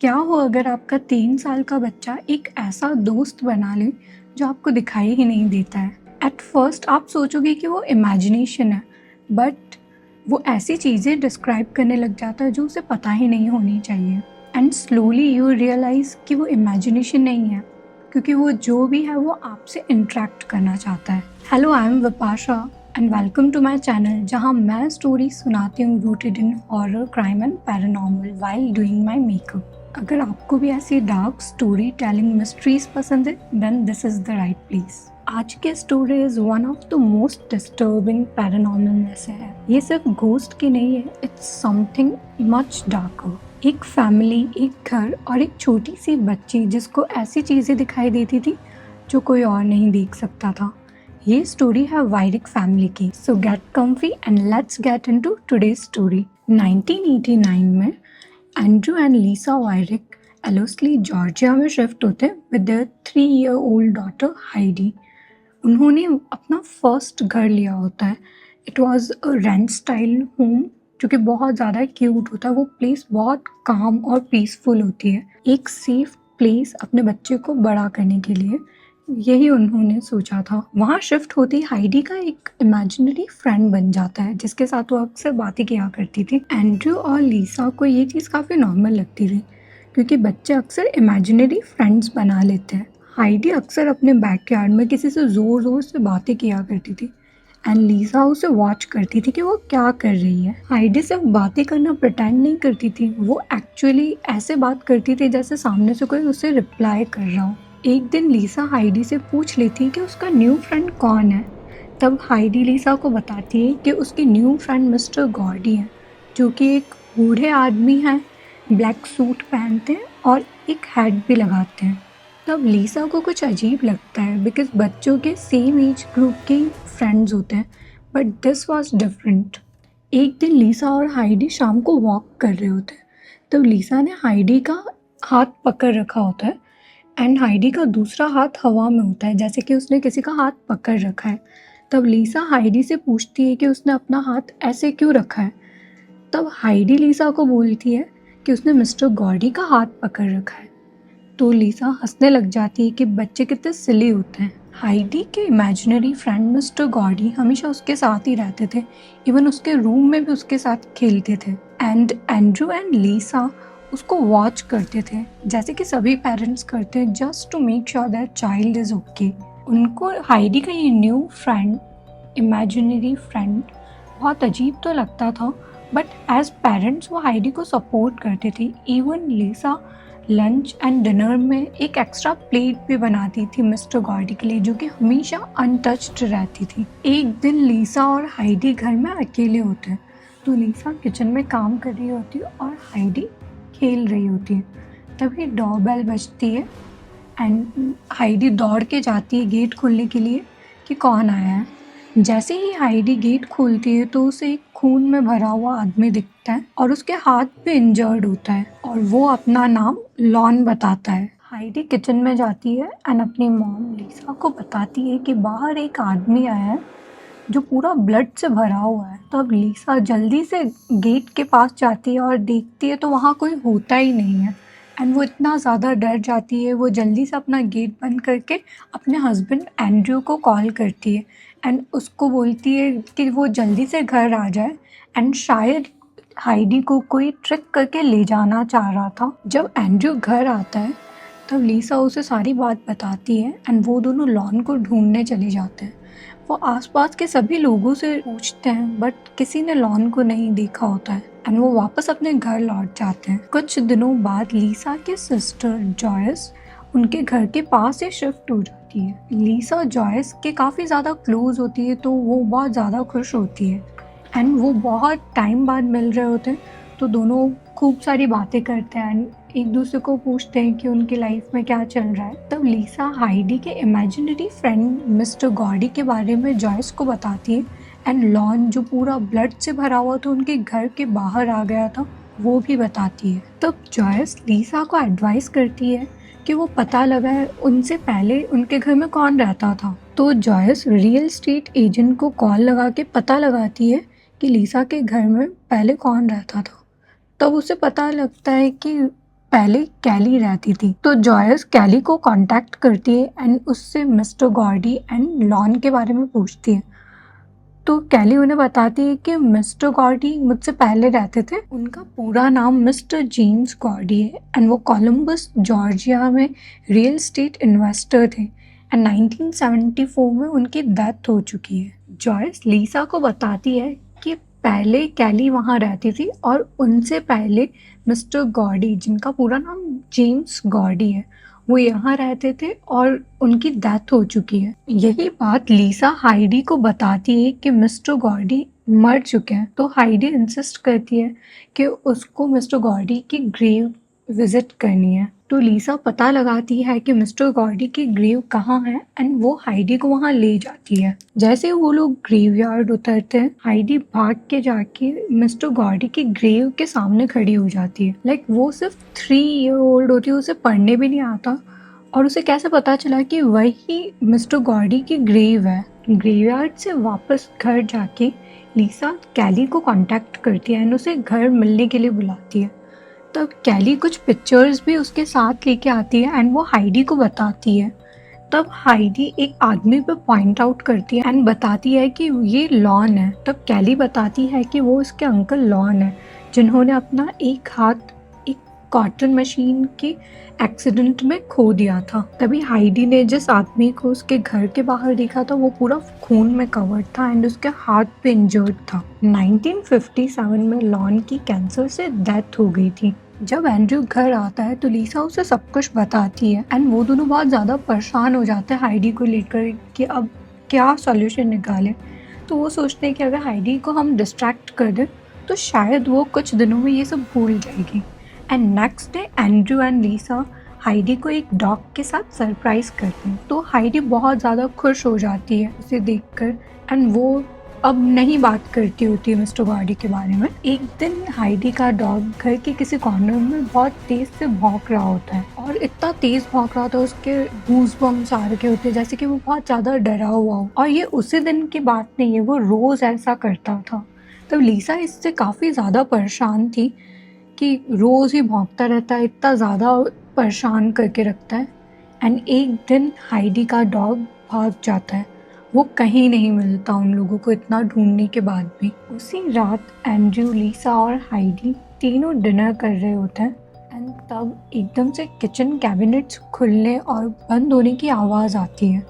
क्या हो अगर आपका 3 साल का बच्चा एक ऐसा दोस्त बना ले जो आपको दिखाई ही नहीं देता है? एट फर्स्ट आप सोचोगे कि वो इमेजिनेशन है, बट वो ऐसी चीज़ें डिस्क्राइब करने लग जाता है जो उसे पता ही नहीं होनी चाहिए। एंड स्लोली यू रियलाइज़ कि वो इमेजिनेशन नहीं है, क्योंकि वो जो भी है वो आपसे इंटरेक्ट करना चाहता है। Hello, I am Vipasha and welcome to my channel, जहां मैं स्टोरी सुनाती हूँ rooted in horror, crime and paranormal while doing my makeup. अगर आपको भी ऐसी डार्क स्टोरी टेलिंग मिस्ट्रीज पसंद है, then this is the right place. आज की story is one of the most disturbing paranormal में से है। ये सिर्फ घोस्ट की नहीं है, इट्स समथिंग मच डार्कर। एक फैमिली, एक घर और एक छोटी सी बच्ची जिसको ऐसी चीजें दिखाई देती थी जो कोई और नहीं देख सकता था। ये स्टोरी है वायरिक फैमिली की। सो gate comfy and let's get into today's story. 1989 में एंड्रू एंड लीसा वायरिक एलोस्ली जॉर्जिया में शिफ्ट होते हैं with their 3-year-old daughter Heidi. उन्होंने अपना फर्स्ट घर लिया होता है। It was a rent style home जो कि बहुत ज़्यादा क्यूट होता है। वो प्लेस बहुत काम और पीसफुल होती है, एक सेफ प्लेस अपने बच्चे को बड़ा करने के लिए। यही उन्होंने सोचा था। वहाँ शिफ्ट होते ही हाइडी का एक इमेजिनरी फ्रेंड बन जाता है जिसके साथ वो अक्सर बातें किया करती थी। एंड्रू और लीसा को ये चीज़ काफ़ी नॉर्मल लगती थी, क्योंकि बच्चे अक्सर इमेजिनरी फ्रेंड्स बना लेते हैं। हाइडी अक्सर अपने बैकयार्ड में किसी से ज़ोर ज़ोर से बातें किया करती थी एंड लीसा उसे वॉच करती थी कि वो क्या कर रही है। हाइडी सिर्फ बातें करना प्रिटेंड नहीं करती थी, वो एक्चुअली ऐसे बात करती थी जैसे सामने से कोई उसे रिप्लाई कर रहा हो। एक दिन लीसा हाइडी से पूछ लेती है कि उसका न्यू फ्रेंड कौन है। तब हाइडी लीसा को बताती है कि उसकी न्यू फ्रेंड मिस्टर गॉर्डी है, जो कि एक बूढ़े आदमी हैं, ब्लैक सूट पहनते हैं और एक हैट भी लगाते हैं। तब लीसा को कुछ अजीब लगता है, बिकॉज बच्चों के सेम एज ग्रुप के फ्रेंड्स होते हैं, बट दिस वॉज डिफरेंट। एक दिन लीसा और हाइडी शाम को वॉक कर रहे होते हैं। तब लीसा ने हाइडी का हाथ पकड़ रखा होता है एंड हाइडी का दूसरा हाथ हवा में होता है, जैसे कि उसने किसी का हाथ पकड़ रखा है। तब लीसा हाइडी से पूछती है कि उसने अपना हाथ ऐसे क्यों रखा है। तब हाइडी लीसा को बोलती है कि उसने मिस्टर गॉर्डी का हाथ पकड़ रखा है। तो लीसा हंसने लग जाती है कि बच्चे कितने सिली होते हैं। हाइडी के इमेजिनरी फ्रेंड मिस्टर गॉर्डी हमेशा उसके साथ ही रहते थे, इवन उसके रूम में भी उसके साथ खेलते थे। एंड एंड्रू एंड लीसा उसको वॉच करते थे, जैसे कि सभी पेरेंट्स करते हैं, just to make sure that child is okay. उनको हाइडी का ये न्यू फ्रेंड, इमेजिनरी फ्रेंड, बहुत अजीब तो लगता था, बट एज पेरेंट्स वो हाइडी को सपोर्ट करते थे। इवन लीसा लंच एंड डिनर में एक एक्स्ट्रा प्लेट भी बनाती थी मिस्टर गॉर्डी के लिए, जो कि हमेशा अनटच्ड रहती थी। एक दिन लीसा और हाइडी घर में अकेले होते हैं, तो लीसा किचन में काम कर रही होती है और हाइडी खेल रही होती है। तभी डोरबेल बजती है एंड हाइडी दौड़ के जाती है गेट खोलने के लिए कि कौन आया है। जैसे ही हाइडी गेट खोलती है तो उसे एक खून में भरा हुआ आदमी दिखता है और उसके हाथ पे इंजर्ड होता है, और वो अपना नाम लॉन बताता है। हाइडी किचन में जाती है एंड अपनी मॉम लीसा को बताती है कि बाहर एक आदमी आया है जो पूरा ब्लड से भरा हुआ है। तब लीसा जल्दी से गेट के पास जाती है और देखती है तो वहाँ कोई होता ही नहीं है एंड वो इतना ज़्यादा डर जाती है। वो जल्दी से अपना गेट बंद करके अपने हस्बैंड एंड्रयू को कॉल करती है एंड उसको बोलती है कि वो जल्दी से घर आ जाए, एंड शायद हाइडी को कोई ट्रिक करके ले जाना चाह रहा था। जब एंड्रयू घर आता है तब लीसा उसे सारी बात बताती है एंड वो दोनों लॉन को ढूंढने चले जाते हैं। वो आसपास के सभी लोगों से पूछते हैं, बट किसी ने लॉन को नहीं देखा होता है एंड वो वापस अपने घर लौट जाते हैं। कुछ दिनों बाद लीसा के सिस्टर जॉयस उनके घर के पास ही शिफ्ट हो जाती है। लीसा जॉयस के काफ़ी ज़्यादा क्लोज होती है, तो वो बहुत ज़्यादा खुश होती है एंड वो बहुत टाइम बाद मिल रहे होते हैं, तो दोनों खूब सारी बातें करते हैं एंड एक दूसरे को पूछते हैं कि उनकी लाइफ में क्या चल रहा है। तब लीसा हाइडी के इमेजिनरी फ्रेंड मिस्टर गॉर्डी के बारे में जॉयस को बताती है एंड लॉन जो पूरा ब्लड से भरा हुआ था उनके घर के बाहर आ गया था वो भी बताती है। तब जॉयस लीसा को एडवाइस करती है कि वो पता लगाए उनसे पहले उनके घर में कौन रहता था। तो जॉयस रियल एस्टेट एजेंट को कॉल लगा के पता लगाती है कि लीसा के घर में पहले कौन रहता था। तब उसे पता लगता है कि पहले कैली रहती थी। तो जॉयस कैली को कांटेक्ट करती है एंड उससे मिस्टर गॉर्डी एंड लॉन के बारे में पूछती है। तो कैली उन्हें बताती है कि मिस्टर गॉर्डी मुझसे पहले रहते थे। उनका पूरा नाम मिस्टर जेम्स गॉर्डी है एंड वो कोलंबस जॉर्जिया में रियल एस्टेट इन्वेस्टर थे एंड 1974 में उनकी डेथ हो चुकी है। जॉयस लीसा को बताती है कि पहले कैली वहाँ रहती थी और उनसे पहले मिस्टर गॉर्डी, जिनका पूरा नाम जेम्स गॉर्डी है, वो यहाँ रहते थे और उनकी डेथ हो चुकी है। यही बात लीसा हाइडी को बताती है कि मिस्टर गॉर्डी मर चुके हैं। तो हाइडी इंसिस्ट करती है कि उसको मिस्टर गॉर्डी की ग्रेव विजिट करनी है। तो लीसा पता लगाती है कि मिस्टर गॉर्डी की ग्रेव कहाँ है एंड वो हाइडी को वहाँ ले जाती है। जैसे वो लोग ग्रेवयार्ड उतरते हैं, हाइडी भाग के जाके मिस्टर गॉर्डी की ग्रेव के सामने खड़ी हो जाती है। लाइक वो सिर्फ 3 ईयर ओल्ड होती है, उसे पढ़ने भी नहीं आता और उसे कैसे पता चला कि वही मिस्टर गॉर्डी की ग्रेव है। ग्रेवयार्ड से वापस घर जाके लीसा कैली को कांटेक्ट करती है एंड उसे घर मिलने के लिए बुलाती है। तब कैली कुछ पिक्चर्स भी उसके साथ लेके आती है एंड वो हाइडी को बताती है। तब हाइडी एक आदमी पे पॉइंट आउट करती है एंड बताती है कि ये लॉन है। तब कैली बताती है कि वो उसके अंकल लॉन है, जिन्होंने अपना एक हाथ एक कॉटन मशीन के एक्सीडेंट में खो दिया था। तभी हाइडी ने जिस आदमी को उसके घर के बाहर देखा था वो पूरा खून में कवर्ड था एंड उसके हाथ पे इंजर्ड था। 1957 में लॉन की कैंसर से डेथ हो गई थी। जब एंड्रयू घर आता है तो लीसा उसे सब कुछ बताती है एंड वो दोनों बहुत ज़्यादा परेशान हो जाते हैं हाइडी को लेकर कि अब क्या सॉल्यूशन निकालें। तो वो सोचते हैं कि अगर हाइडी को हम डिस्ट्रैक्ट कर दें तो शायद वो कुछ दिनों में ये सब भूल जाएगी। And next day Andrew and Lisa Heidi को एक डॉग के साथ सरप्राइज करते हैं। तो हाइडी बहुत ज़्यादा खुश हो जाती है उसे देखकर एंड वो अब नहीं बात करती होती है मिस्टर गॉर्डी के बारे में। एक दिन हाइडी का डॉग घर के किसी कॉर्नर में बहुत तेज से भौंक रहा होता है और इतना तेज भौंक रहा होता है उसके गूज़बम्स आ रखे होते हैं जैसे कि वो बहुत ज़्यादा डरा हुआ हो। और ये उसी दिन की बात नहीं है, वो रोज़ ऐसा करता था। तब लीसा इससे काफ़ी ज़्यादा परेशान थी कि रोज़ ही भौंकता रहता है, इतना ज़्यादा परेशान करके रखता है। एंड एक दिन हाइडी का डॉग भाग जाता है, वो कहीं नहीं मिलता उन लोगों को इतना ढूंढने के बाद भी। उसी रात एंड्रयू, लीसा और हाइडी तीनों डिनर कर रहे होते हैं एंड तब एकदम से किचन कैबिनेट्स खुलने और बंद होने की आवाज़ आती है।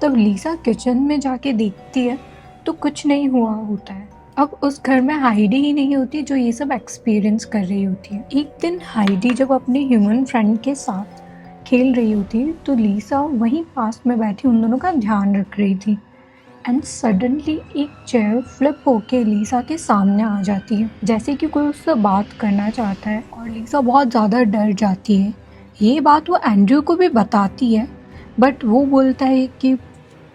तब लीसा किचन में जाके देखती है तो कुछ नहीं हुआ होता है। अब उस घर में हाइडी ही नहीं होती जो ये सब एक्सपीरियंस कर रही होती है। एक दिन हाइडी जब अपने ह्यूमन फ्रेंड के साथ खेल रही होती है तो लीसा वहीं पास में बैठी उन दोनों का ध्यान रख रही थी एंड सडनली एक चेयर फ्लिप होके लीसा के सामने आ जाती है, जैसे कि कोई उससे बात करना चाहता है और लीसा बहुत ज़्यादा डर जाती है। ये बात वो एंड्रयू को भी बताती है बट वो बोलता है कि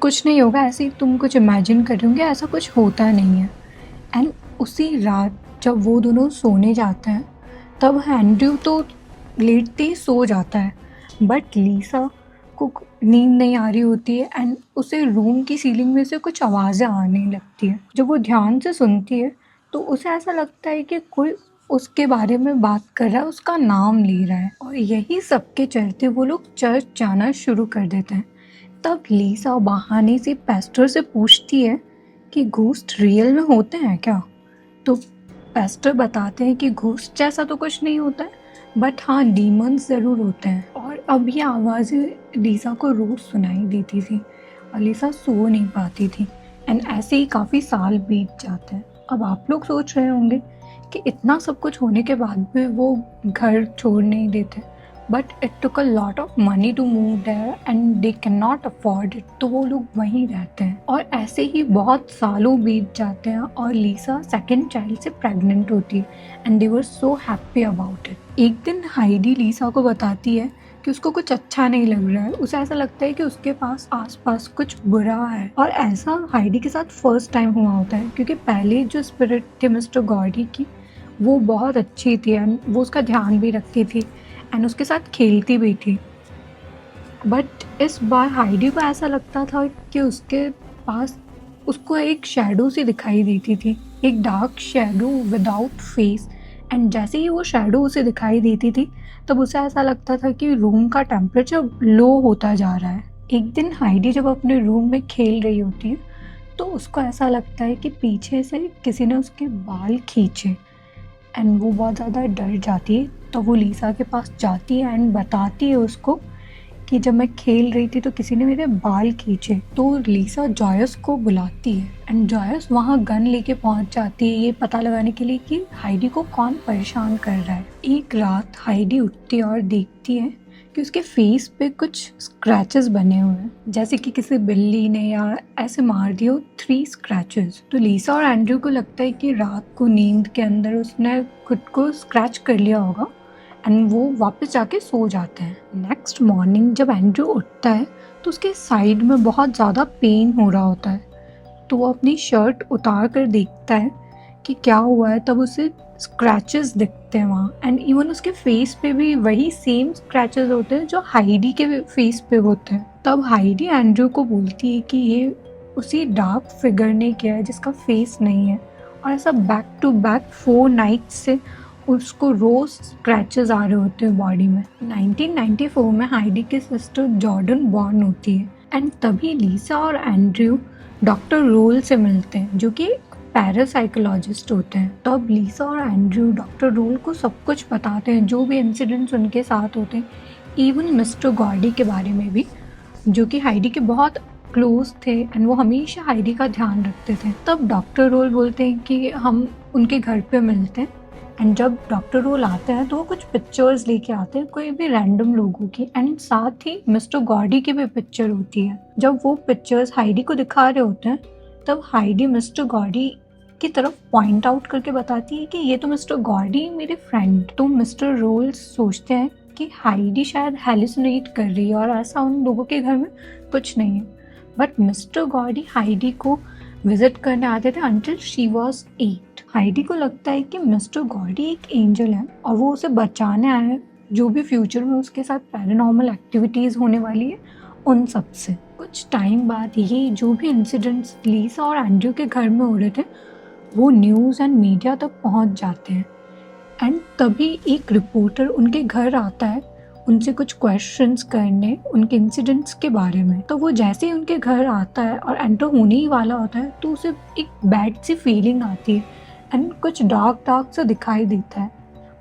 कुछ नहीं होगा, ऐसे ही तुम कुछ इमेजिन कर रहे होंगे, ऐसा कुछ होता नहीं है। एंड उसी रात जब वो दोनों सोने जाते हैं तब एंड्रयू तो लेटते ही सो जाता है बट लीसा को नींद नहीं आ रही होती है एंड उसे रूम की सीलिंग में से कुछ आवाज़ें आने लगती है। जब वो ध्यान से सुनती है तो उसे ऐसा लगता है कि कोई उसके बारे में बात कर रहा है, उसका नाम ले रहा है और यही सबके चलते वो लोग चर्च जाना शुरू कर देते हैं। तब लीसा बहाने से पेस्टर से पूछती है कि घोस्ट रियल में होते हैं क्या। तो पेस्टर बताते हैं कि घोस्ट जैसा तो कुछ नहीं होता है बट हाँ, डीमंस ज़रूर होते हैं। और अब ये आवाज़ें लीसा को रोज़ सुनाई देती थी और लीसा सो नहीं पाती थी एंड ऐसे ही काफ़ी साल बीत जाते हैं। अब आप लोग सोच रहे होंगे कि इतना सब कुछ होने के बाद भी वो घर छोड़ नहीं देते but it took a lot of money to move there and they can not afford it, तो वो लोग वहीं रहते हैं। और ऐसे ही बहुत सालों बीत जाते हैं और लीसा सेकंड चाइल्ड से प्रेग्नेंट होती है and they were so happy about it. एक दिन हाइडी लीसा को बताती है कि उसको कुछ अच्छा नहीं लग रहा है, उसे ऐसा लगता है कि उसके पास आसपास कुछ बुरा है। और ऐसा हाइडी के साथ फर्स्ट टाइम हुआ होता है क्योंकि पहले जो स्पिरिट थी मिस्टर गॉर्डी की वो बहुत अच्छी थी एंड वो उसका ध्यान भी रखती थी एंड उसके साथ खेलती भी थी। बट इस बार हाइडी को ऐसा लगता था कि उसके पास उसको एक शैडो सी दिखाई देती थी, एक dark shadow without face and जैसे ही वो शैडो उसे दिखाई देती थी तब उसे ऐसा लगता था कि रूम का टेम्परेचर लो होता जा रहा है। एक दिन हाइडी जब अपने रूम में खेल रही होती है तो उसको ऐसा लगता है कि पीछे से किसी ने उसके बाल खींचे एंड वो बहुत ज़्यादा डर जाती है। तो वो लीसा के पास जाती है एंड बताती है उसको कि जब मैं खेल रही थी तो किसी ने मेरे बाल खींचे। तो लीसा जॉयस को बुलाती है एंड जॉयस वहाँ गन लेके पहुँच जाती है ये पता लगाने के लिए कि हाइडी को कौन परेशान कर रहा है। एक रात हाइडी उठती है और देखती है कि उसके फेस पे कुछ स्क्रैचेस बने हुए हैं, जैसे कि किसी बिल्ली ने या ऐसे मार दिए 3 स्क्रैचेस। तो लीसा और एंड्रयू को लगता है कि रात को नींद के अंदर उसने खुद को स्क्रैच कर लिया होगा एंड वो वापस जाके सो जाते हैं। नेक्स्ट मॉर्निंग जब एंड्रयू उठता है तो उसके साइड में बहुत ज़्यादा पेन हो रहा होता है। तो वो अपनी शर्ट उतार कर देखता है कि क्या हुआ है। तब उसे स्क्रैचेस दिखते हैं वहाँ एंड इवन उसके फेस पे भी वही सेम स्क्रैचेस होते हैं जो हाइडी के फेस पे होते हैं। तब हाइडी एंड्रयू को बोलती है कि ये उसी डार्क फिगर ने किया है जिसका फेस नहीं है, और ऐसा बैक टू बैक 4 नाइट्स से उसको रोज स्क्रैचेस आ रहे होते हैं बॉडी में। 1994 में हाइडी की सिस्टर जॉर्डन बॉर्न होती है एंड तभी लीसा और एंड्रयू डॉक्टर रोल से मिलते हैं जो कि पैरासाइकोलॉजिस्ट होते हैं। तो अब लीसा और एंड्रयू डॉक्टर रोल को सब कुछ बताते हैं, जो भी इंसिडेंट्स उनके साथ होते हैं, इवन मिस्टर गॉडी के बारे में भी, जो कि हाइडी के बहुत क्लोज थे एंड वो हमेशा हाइडी का ध्यान रखते थे। तब डॉक्टर रोल बोलते हैं कि हम उनके घर पे मिलते हैं एंड जब डॉक्टर रोल आते हैं तो वो कुछ पिक्चर्स लेके आते हैं कोई भी रैंडम लोगों की एंड साथ ही मिस्टर गॉडी की भी पिक्चर होती है। जब वो पिक्चर्स हाइडी को दिखा रहे होते हैं तब हाइडी मिस्टर गॉडी की तरफ पॉइंट आउट करके बताती है कि ये तो मिस्टर गॉडी मेरे फ्रेंड। तो मिस्टर रोल सोचते हैं कि हाइडी शायद हैलुसिनेट कर रही है और ऐसा उन लोगों के घर में कुछ नहीं है। बट मिस्टर गॉडी हाइडी को विजिट करने आते थे अंटिल शी वॉज 8। हाइडी को लगता है कि मिस्टर गॉडी एक एंजल है और वो उसे बचाने आए हैं, जो भी फ्यूचर में उसके साथ पैरानॉर्मल एक्टिविटीज़ होने वाली है उन सब से। कुछ टाइम बाद ये जो भी इंसिडेंट्स लीसा और एंड्रयू के घर में हो रहे थे वो न्यूज़ एंड मीडिया तक पहुंच जाते हैं एंड तभी एक रिपोर्टर उनके घर आता है उनसे कुछ क्वेश्चंस करने उनके इंसिडेंट्स के बारे में। तो वो जैसे ही उनके घर आता है और एंटर होने ही वाला होता है तो उसे एक बैड सी फीलिंग आती है एंड कुछ डार्क डार्क सा दिखाई देता है।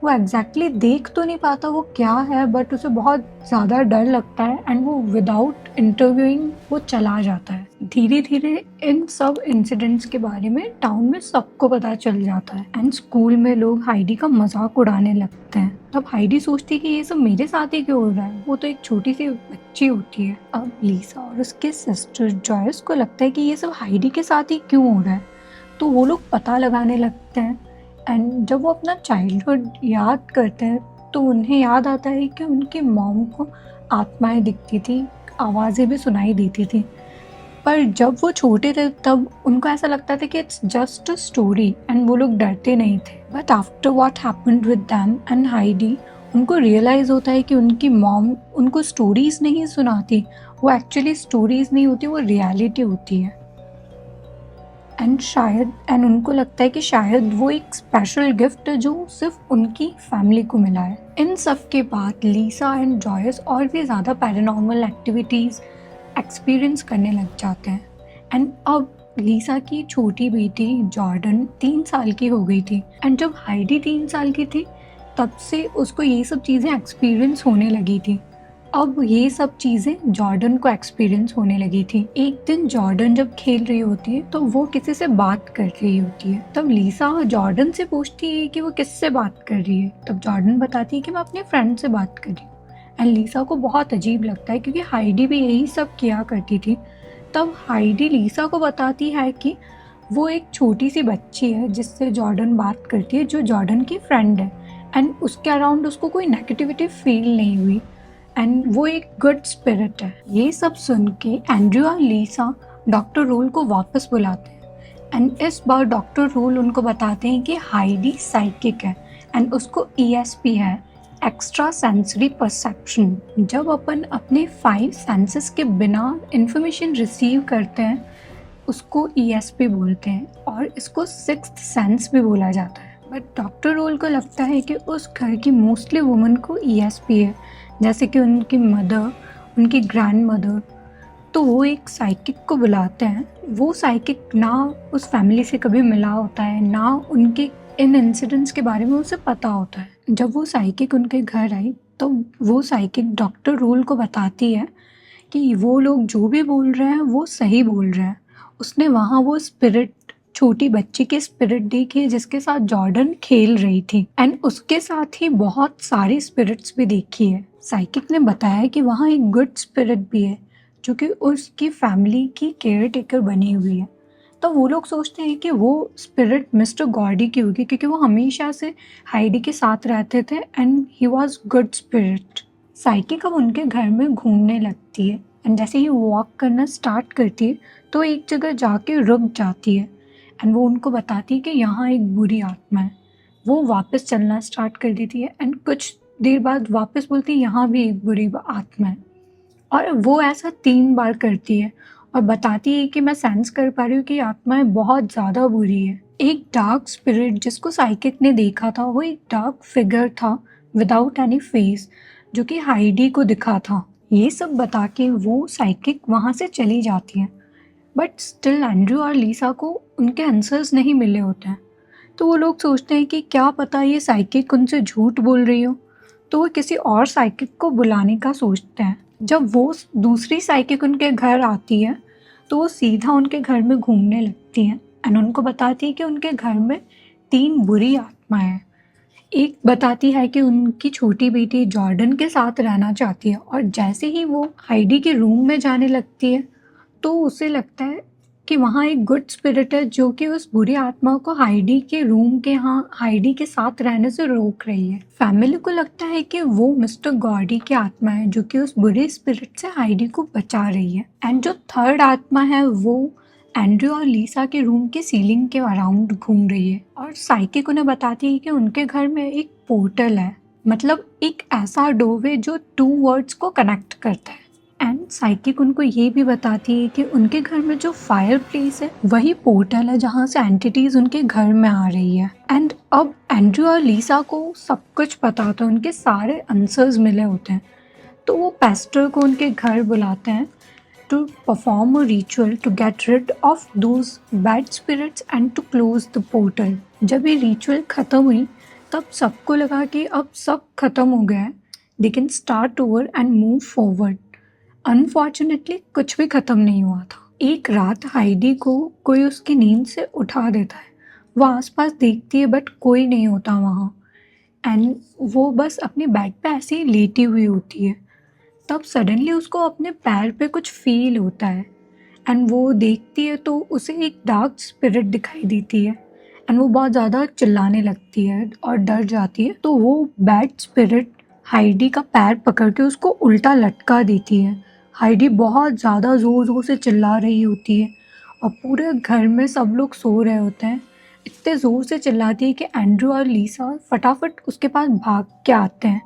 वो एग्जैक्टली देख तो नहीं पाता वो क्या है, बट उसे बहुत ज़्यादा डर लगता है एंड वो विदाउट इंटरव्यूइंग वो चला जाता है। धीरे धीरे इन सब इंसिडेंट्स के बारे में टाउन में सबको पता चल जाता है एंड स्कूल में लोग हाइडी का मजाक उड़ाने लगते हैं। तब हाइडी सोचती है कि ये सब मेरे साथ ही क्यों हो रहा है, वो तो एक छोटी सी बच्ची होती है। अब लीसा और उसके सिस्टर जॉयस को लगता है कि ये सब हाइडी के साथ ही क्यों हो रहा है, तो वो लोग पता लगाने लगते हैं एंड जब वो अपना चाइल्डहुड याद करते हैं तो उन्हें याद आता है कि उनकी मॉम को आत्माएं दिखती थी, आवाज़ें भी सुनाई देती थी। पर जब वो छोटे थे तब उनको ऐसा लगता था कि it's just a story and वो लोग डरते नहीं थे। But after what happened with them and Heidi उनको रियलाइज़ होता है कि उनकी मॉम उनको स्टोरीज़ नहीं सुनाती, वो एक्चुअली स्टोरीज़ नहीं होती, वो रियलिटी होती है। एंड उनको लगता है कि शायद वो एक स्पेशल गिफ्ट है जो सिर्फ उनकी फैमिली को मिला है। इन सब के बाद लीसा एंड जॉयस और भी ज़्यादा पैरानॉर्मल एक्टिविटीज़ एक्सपीरियंस करने लग जाते हैं एंड अब लीसा की छोटी बेटी जॉर्डन 3 साल की हो गई थी एंड जब हाइडी 3 साल की थी तब से उसको ये सब चीज़ें एक्सपीरियंस होने लगी थी। अब ये सब चीज़ें जॉर्डन को एक्सपीरियंस होने लगी थी। एक दिन जॉर्डन जब खेल रही होती है तो वो किसी से बात कर रही होती है। तब लीसा जॉर्डन से पूछती है कि वो किससे बात कर रही है। तब जॉर्डन बताती है कि मैं अपने फ्रेंड से बात कर रही हूँ एंड लीसा को बहुत अजीब लगता है क्योंकि हाइडी भी यही सब किया करती थी। तब हाइडी लीसा को बताती है कि वो एक छोटी सी बच्ची है जिससे जॉर्डन बात करती है, जो जॉर्डन की फ्रेंड है एंड उसके अराउंड उसको कोई नेगेटिविटी फील नहीं हुई एंड वो एक गुड स्पिरिट है। ये सब सुन के एंड्रयू और लीसा डॉक्टर रोल को वापस बुलाते हैं एंड इस बार डॉक्टर रोल उनको बताते हैं कि हाइडी साइकिक है एंड उसको ESP है, एक्स्ट्रा सेंसरी परसेप्शन। जब अपन अपने 5 सेंसेस के बिना इंफॉर्मेशन रिसीव करते हैं उसको ESP बोलते हैं और इसको 6th सेंस भी बोला जाता है। बट डॉक्टर रोल को लगता है कि उस घर की मोस्टली वुमन को ईएसपी है, जैसे कि उनकी मदर, उनकी ग्रैंड मदर। तो वो एक साइकिक को बुलाते हैं। वो साइकिक ना उस फैमिली से कभी मिला होता है, ना उनके इन इंसिडेंट्स के बारे में उसे पता होता है। जब वो साइकिक उनके घर आई तो वो साइकिक डॉक्टर रोल को बताती है कि वो लोग जो भी बोल रहे हैं वो सही बोल रहे हैं। उसने वहाँ वो स्पिरिट, छोटी बच्ची की स्पिरिट देखी जिसके साथ जॉर्डन खेल रही थी, एंड उसके साथ ही बहुत सारी स्पिरिट्स भी देखी है। साइकिक ने बताया कि वहाँ एक गुड स्पिरिट भी है जो कि उसकी फैमिली की केयर टेकर बनी हुई है। तो वो लोग सोचते हैं कि वो स्पिरिट मिस्टर गॉडी की होगी, क्योंकि वो हमेशा से हाइडी के साथ रहते थे and he was good spirit. Psychic अब उनके घर में घूमने लगती है, एंड जैसे ही वॉक करना स्टार्ट करती है तो एक जगह जाके रुक जाती है, एंड वो उनको बताती है कि यहाँ एक बुरी आत्मा है। वो वापस चलना स्टार्ट कर देती है, एंड कुछ देर बाद वापस बोलती है यहाँ भी एक बुरी आत्मा है। और वो ऐसा 3 बार करती है और बताती है कि मैं सेंस कर पा रही हूँ कि आत्माएं बहुत ज़्यादा बुरी है। एक डार्क स्पिरिट जिसको साइकिक ने देखा था, वो एक डार्क फिगर था विदाउट एनी फेस, जो कि हाइडी को दिखा था। ये सब बता के वो साइकिक वहाँ से चली जाती है, बट स्टिल एंड्रू और लीसा को उनके आंसर्स नहीं मिले होते हैं। तो वो लोग सोचते हैं कि क्या पता ये साइकिक उनसे झूठ बोल रही हो, तो वो किसी और साइकिक को बुलाने का सोचते हैं। जब वो दूसरी साइकिक उनके घर आती है तो वो सीधा उनके घर में घूमने लगती हैं एंड उनको बताती है कि उनके घर में 3 बुरी आत्माएं हैं। एक बताती है कि उनकी छोटी बेटी जॉर्डन के साथ रहना चाहती है, और जैसे ही वो हाइडी के रूम में जाने लगती है तो उसे लगता है कि वहाँ एक गुड स्पिरिट है जो कि उस बुरी आत्मा को हाइडी के रूम के यहाँ हाइडी के साथ रहने से रोक रही है। फैमिली को लगता है कि वो मिस्टर गॉडी की आत्मा है जो कि उस बुरे स्पिरिट से हाइडी को बचा रही है, एंड जो थर्ड आत्मा है वो एंड्रू और लीसा के रूम के सीलिंग के अराउंड घूम रही है। और साइकिक उन्हें बताती है कि उनके घर में एक पोर्टल है, मतलब एक ऐसा डोरवे जो 2 वर्ड्स को कनेक्ट करता है। एंड साइकिक उनको ये भी बताती है कि उनके घर में जो फायर प्लेस है वही पोर्टल है जहाँ से एंटिटीज उनके घर में आ रही है। एंड अब एंड्रू और लीसा को सब कुछ पता होता है, उनके सारे आंसर्स मिले होते हैं। तो वो पेस्टर को उनके घर बुलाते हैं to perform a ritual to get rid of those bad spirits and to close the portal. जब ये रिचुअल ख़त्म हुई तब सबको लगा कि अब सब खत्म हो गया है, they can start over and move forward. Unfortunately कुछ भी ख़त्म नहीं हुआ था। एक रात हाइडी को कोई उसकी नींद से उठा देता है। वो आसपास देखती है बट कोई नहीं होता वहाँ, एंड वो बस अपने बेड पे ऐसे ही लेटी हुई होती है। तब सडनली उसको अपने पैर पे कुछ फील होता है, एंड वो देखती है तो उसे एक डार्क स्पिरिट दिखाई देती है, एंड वो बहुत ज़्यादा चिल्लाने लगती है और डर जाती है। तो वो बैड स्पिरिट हाइडी का पैर पकड़ के उसको उल्टा लटका देती है। हाइडी बहुत ज़्यादा ज़ोर ज़ोर से चिल्ला रही होती है और पूरे घर में सब लोग सो रहे होते हैं। इतने ज़ोर से चिल्लाती है कि एंड्रू और लीसा फटाफट उसके पास भाग के आते हैं,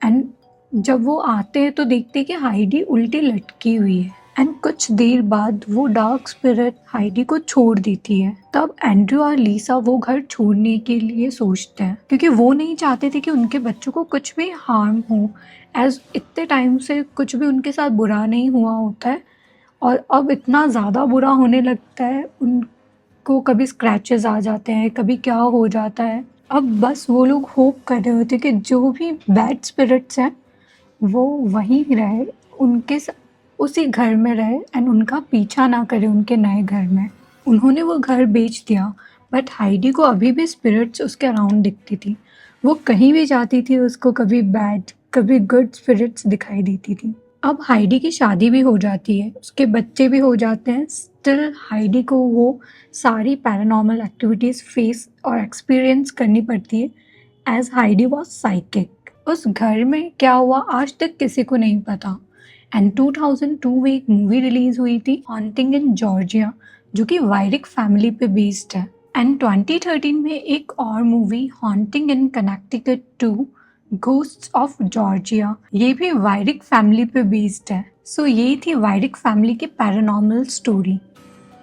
एंड जब वो आते हैं तो देखते हैं कि हाइडी उल्टी लटकी हुई है, एंड कुछ देर बाद वो डार्क स्पिरिट हाइडी को छोड़ देती है। तब एंड्रू और लीसा वो घर छोड़ने के लिए सोचते हैं, क्योंकि वो नहीं चाहते थे कि उनके बच्चों को कुछ भी हार्म हो, एज इतने टाइम से कुछ भी उनके साथ बुरा नहीं हुआ होता है और अब इतना ज़्यादा बुरा होने लगता है। उनको कभी स्क्रैचेस आ जाते हैं, कभी क्या हो जाता है। अब बस वो लोग होप कर रहे होते कि जो भी बैड स्पिरिट्स हैं वो वहीं रहे, उसी घर में रहे एंड उनका पीछा ना करे उनके नए घर में। उन्होंने वो घर बेच दिया, बट हाइडी को अभी भी स्पिरिट्स उसके अराउंड दिखती थी। वो कहीं भी जाती थी उसको कभी बैड कभी गुड स्पिरिट्स दिखाई देती थी। अब हाइडी की शादी भी हो जाती है, उसके बच्चे भी हो जाते हैं। स्टिल हाइडी को वो सारी पैरानॉर्मल एक्टिविटीज़ फेस और एक्सपीरियंस करनी पड़ती है, एज हाइडी वॉज साइकिक। उस घर में क्या हुआ आज तक किसी को नहीं पता। एंड 2002 में एक मूवी रिलीज हुई थी, हॉन्टिंग इन जॉर्जिया, जो कि वायरिक फैमिली पे बेस्ड है। एंड 2013 में एक और movie, haunting in Connecticut 2 ghosts of Georgia, ये भी वायरिक फैमिली पे बेस्ड है। सो ये थी वायरिक फैमिली की paranormal story.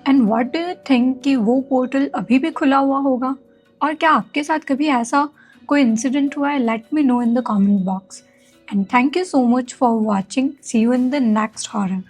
And what do you think कि वो पोर्टल अभी भी खुला हुआ होगा? और क्या आपके साथ कभी ऐसा कोई इंसिडेंट हुआ है? Let me know in the comment box. And thank you so much for watching. See you in the next horror.